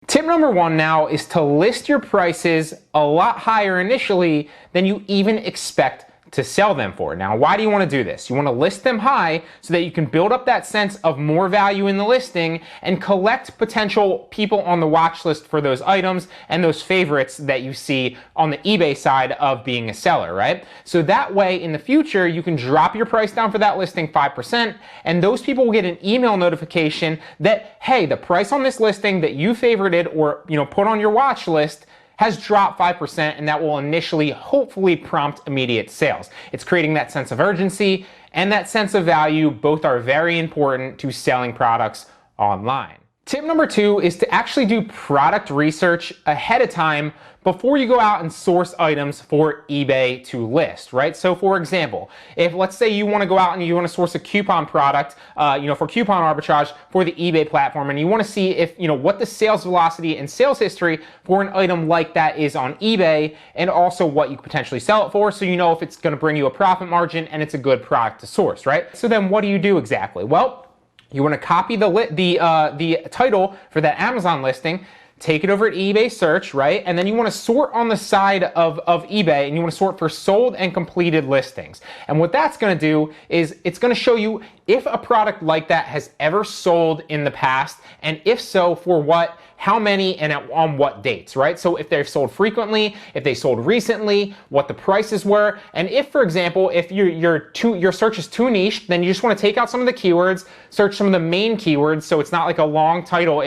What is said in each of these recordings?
Tip number one now is to list your prices a lot higher initially than you even expect to sell them for. Now, why do you want to do this? You want to list them high so that you can build up that sense of more value in the listing and collect potential people on the watch list for those items and those favorites that you see on the eBay side of being a seller, right? So that way in the future, you can drop your price down for that listing 5%, and those people will get an email notification that, hey, the price on this listing that you favorited or put on your watch list has dropped 5%, and that will initially hopefully prompt immediate sales. It's creating that sense of urgency and that sense of value. Both are very important to selling products online. Tip number two is to actually do product research ahead of time before you go out and source items for eBay to list, right? So for example, if let's say you want to go out and you want to source a coupon product, for coupon arbitrage for the eBay platform, and you want to see if, what the sales velocity and sales history for an item like that is on eBay, and also what you could potentially sell it for, so you know if it's going to bring you a profit margin and it's a good product to source, right? So then what do you do exactly? Well, you want to copy the title for that Amazon listing, take it over at eBay search, right? And then you want to sort on the side of eBay, and you want to sort for sold and completed listings. And what that's going to do is it's going to show you if a product like that has ever sold in the past, and if so, for what, how many, and on what dates, right? So if they've sold frequently, if they sold recently, what the prices were, and if, for example, if your search is too niche, then you just want to take out some of the keywords, search some of the main keywords, so it's not like a long title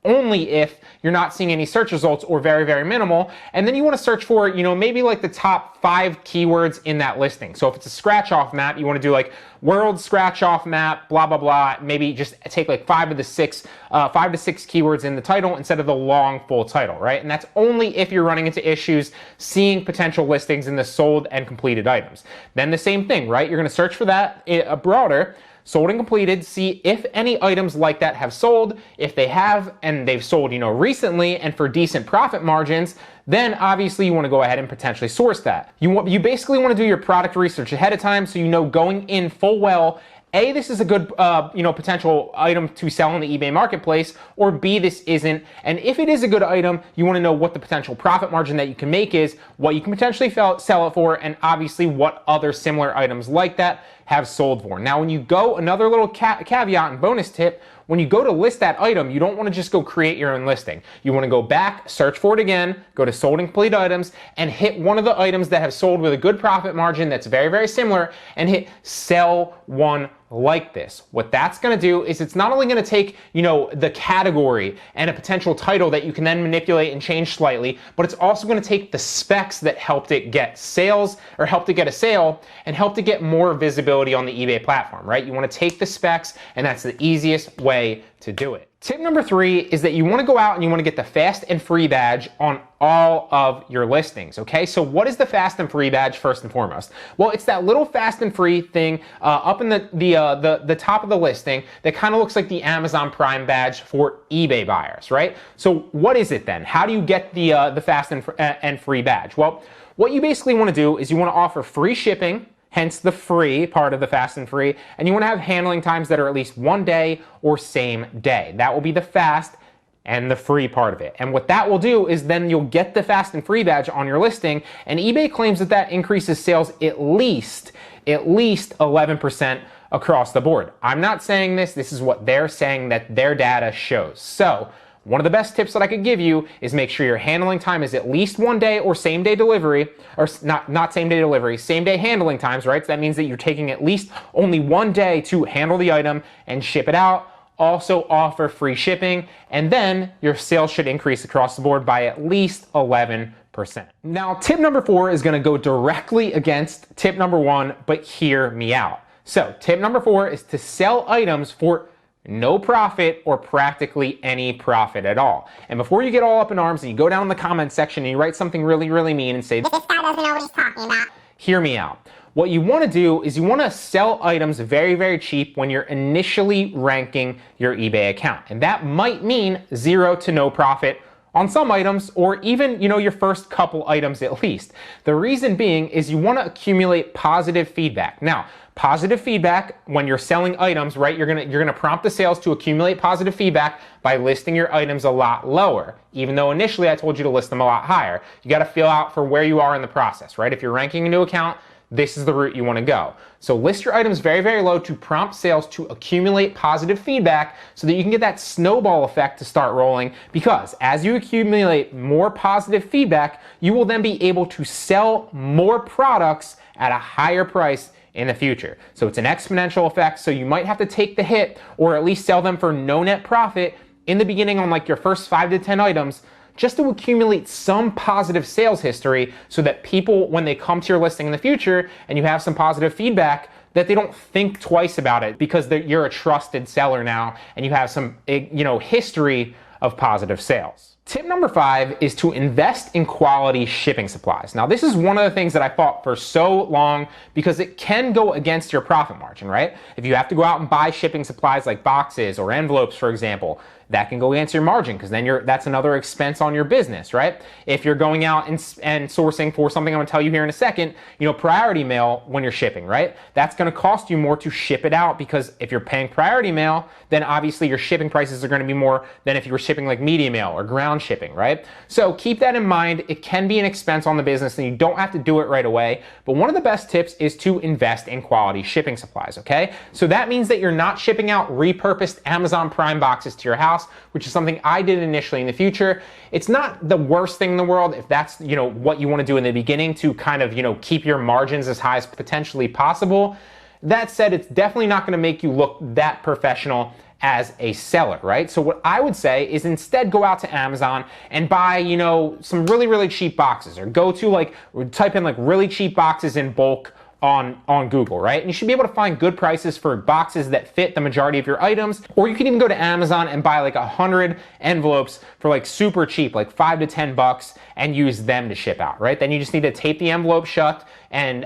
only if you're not seeing any search results or very, very minimal. And then you want to search for, maybe like the top 5 keywords in that listing. So if it's a scratch off map, you want to do like world scratch off map, blah, blah, blah. Maybe just take like 5 to 6 keywords in the title instead of the long full title, right? And that's only if you're running into issues seeing potential listings in the sold and completed items. Then the same thing, right? You're going to search for that broader, sold and completed, see if any items like that have sold. If they have, and they've sold, recently and for decent profit margins, then obviously you want to go ahead and potentially source that. You basically want to do your product research ahead of time, so going in full well, A, this is a good potential item to sell on the eBay marketplace, or B, this isn't. And if it is a good item, you want to know what the potential profit margin that you can make is, what you can potentially sell it for, and obviously what other similar items like that have sold for. Now, when you go, another little caveat and bonus tip, when you go to list that item, you don't want to just go create your own listing. You want to go back, search for it again, go to sold and complete items, and hit one of the items that have sold with a good profit margin that's very, very similar, and hit sell one like this. What that's going to do is it's not only going to take, the category and a potential title that you can then manipulate and change slightly, but it's also going to take the specs that helped it get sales, or helped it get a sale, and helped it get more visibility on the eBay platform, right? You want to take the specs, and that's the easiest way to do it. Tip number 3 is that you want to go out and you want to get the fast and free badge on all of your listings, okay? So what is the fast and free badge first and foremost? Well, it's that little fast and free thing up in the top of the listing that kind of looks like the Amazon Prime badge for eBay buyers, right? So what is it then? How do you get the fast and free badge? Well, what you basically want to do is you want to offer free shipping, hence the free part of the fast and free, and you want to have handling times that are at least 1 day or same day. That will be the fast and the free part of it. And what that will do is then you'll get the fast and free badge on your listing, and eBay claims that increases sales at least 11% across the board. I'm not saying this is what they're saying that their data shows. So one of the best tips that I could give you is make sure your handling time is at least 1 day or same day delivery, or not same day delivery, same day handling times, right? So that means that you're taking at least only 1 day to handle the item and ship it out. Also offer free shipping, and then your sales should increase across the board by at least 11%. Now, tip number 4 is going to go directly against tip number 1, but hear me out. So tip number 4 is to sell items for no profit or practically any profit at all. And before you get all up in arms and you go down in the comment section and you write something really, really mean and say, "This guy doesn't know what he's talking about," hear me out. What you want to do is you want to sell items very, very cheap when you're initially ranking your eBay account. And that might mean 0 to no profit on some items, or even, your first couple items at least. The reason being is you want to accumulate positive feedback. Now, positive feedback when you're selling items, right? You're gonna prompt the sales to accumulate positive feedback by listing your items a lot lower, even though initially I told you to list them a lot higher. You got to feel out for where you are in the process, right? If you're ranking a new account, this is the route you want to go. So list your items very, very low to prompt sales to accumulate positive feedback so that you can get that snowball effect to start rolling, because as you accumulate more positive feedback, you will then be able to sell more products at a higher price in the future. So it's an exponential effect, so you might have to take the hit or at least sell them for no net profit in the beginning on like your first 5 to 10 items, just to accumulate some positive sales history so that people, when they come to your listing in the future and you have some positive feedback, that they don't think twice about it because you're a trusted seller now and you have some, history of positive sales. Tip number 5 is to invest in quality shipping supplies. Now, this is one of the things that I fought for so long because it can go against your profit margin, right? If you have to go out and buy shipping supplies like boxes or envelopes, for example, that can go against your margin because then that's another expense on your business, right? If you're going out and sourcing for something I'm gonna tell you here in a second, priority mail when you're shipping, right? That's gonna cost you more to ship it out because if you're paying priority mail, then obviously your shipping prices are gonna be more than if you were shipping like media mail or ground shipping, right? So keep that in mind. It can be an expense on the business and you don't have to do it right away. But one of the best tips is to invest in quality shipping supplies, okay? So that means that you're not shipping out repurposed Amazon Prime boxes to your house, which is something I did initially. In the future, it's not the worst thing in the world if that's, what you want to do in the beginning to kind of, keep your margins as high as potentially possible. That said, it's definitely not going to make you look that professional as a seller, right? So what I would say is instead go out to Amazon and buy, some really, really cheap boxes, or go to type in really cheap boxes in bulk on Google, right? And you should be able to find good prices for boxes that fit the majority of your items. Or you can even go to Amazon and buy 100 envelopes for super cheap, $5 to $10, and use them to ship out, right? Then you just need to tape the envelope shut, and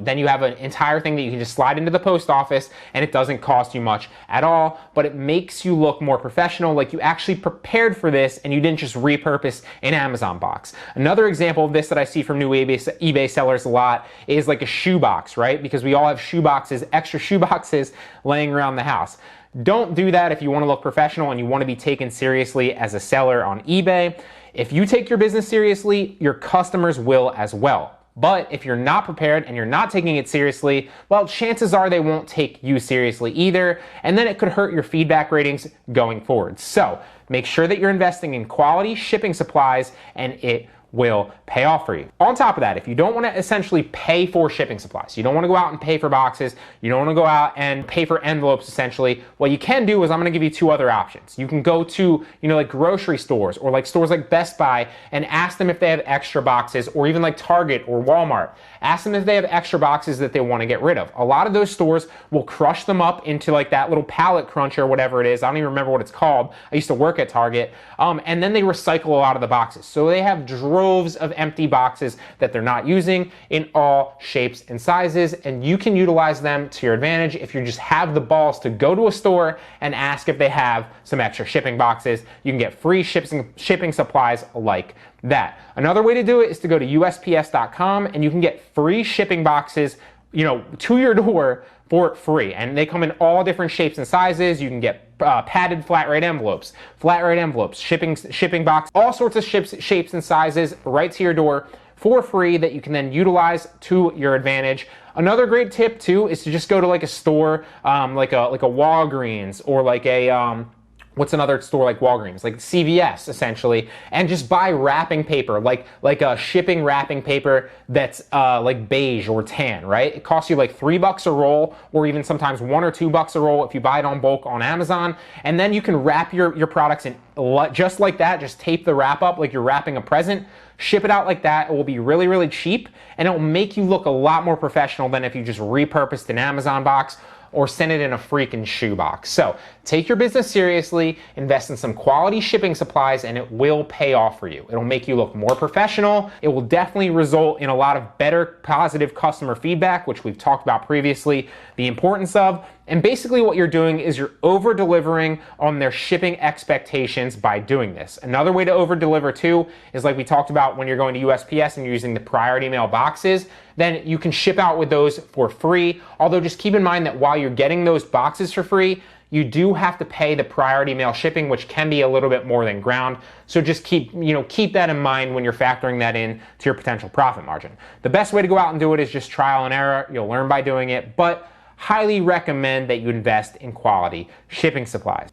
then you have an entire thing that you can just slide into the post office, and it doesn't cost you much at all, but it makes you look more professional, like you actually prepared for this and you didn't just repurpose an Amazon box. Another example of this that I see from new eBay sellers a lot is a shoe box, right? Because we all have shoe boxes, extra shoe boxes laying around the house. Don't do that if you want to look professional and you want to be taken seriously as a seller on eBay. If you take your business seriously, your customers will as well. But if you're not prepared and you're not taking it seriously, well, chances are they won't take you seriously either, and then it could hurt your feedback ratings going forward. So make sure that you're investing in quality shipping supplies, and it will pay off for you. On top of that, if you don't want to essentially pay for shipping supplies, you don't want to go out and pay for boxes, you don't want to go out and pay for envelopes essentially, what you can do is I'm going to give you 2 other options. You can go to, grocery stores or stores like Best Buy and ask them if they have extra boxes, or even Target or Walmart. Ask them if they have extra boxes that they want to get rid of. A lot of those stores will crush them up into that little pallet cruncher or whatever it is. I don't even remember what it's called. I used to work at Target. And then they recycle a lot of the boxes. So they have droves of empty boxes that they're not using in all shapes and sizes, and you can utilize them to your advantage if you just have the balls to go to a store and ask if they have some extra shipping boxes. You can get free shipping supplies like that. Another way to do it is to go to USPS.com and you can get free shipping boxes, to your door for free. And they come in all different shapes and sizes. You can get padded flat rate envelopes, shipping box, all sorts of shapes and sizes right to your door for free that you can then utilize to your advantage. Another great tip too is to just go to a store, like a Walgreens, or what's another store like Walgreens, like CVS essentially, and just buy wrapping paper, like a shipping wrapping paper that's beige or tan, right? It costs you $3 a roll, or even sometimes $1 or $2 a roll if you buy it on bulk on Amazon. And then you can wrap your products in just like that. Just tape the wrap up like you're wrapping a present. Ship it out like that. It will be really, really cheap, and it will make you look a lot more professional than if you just repurposed an Amazon box or send it in a freaking shoebox. So take your business seriously, invest in some quality shipping supplies, and it will pay off for you. It'll make you look more professional. It will definitely result in a lot of better positive customer feedback, which we've talked about previously, the importance of. And basically what you're doing is you're over delivering on their shipping expectations by doing this. Another way to over deliver too is like we talked about when you're going to USPS and you're using the priority mail boxes, then you can ship out with those for free. Although just keep in mind that while you're getting those boxes for free, you do have to pay the priority mail shipping, which can be a little bit more than ground. So just keep that in mind when you're factoring that in to your potential profit margin. The best way to go out and do it is just trial and error. You'll learn by doing it, but highly recommend that you invest in quality shipping supplies.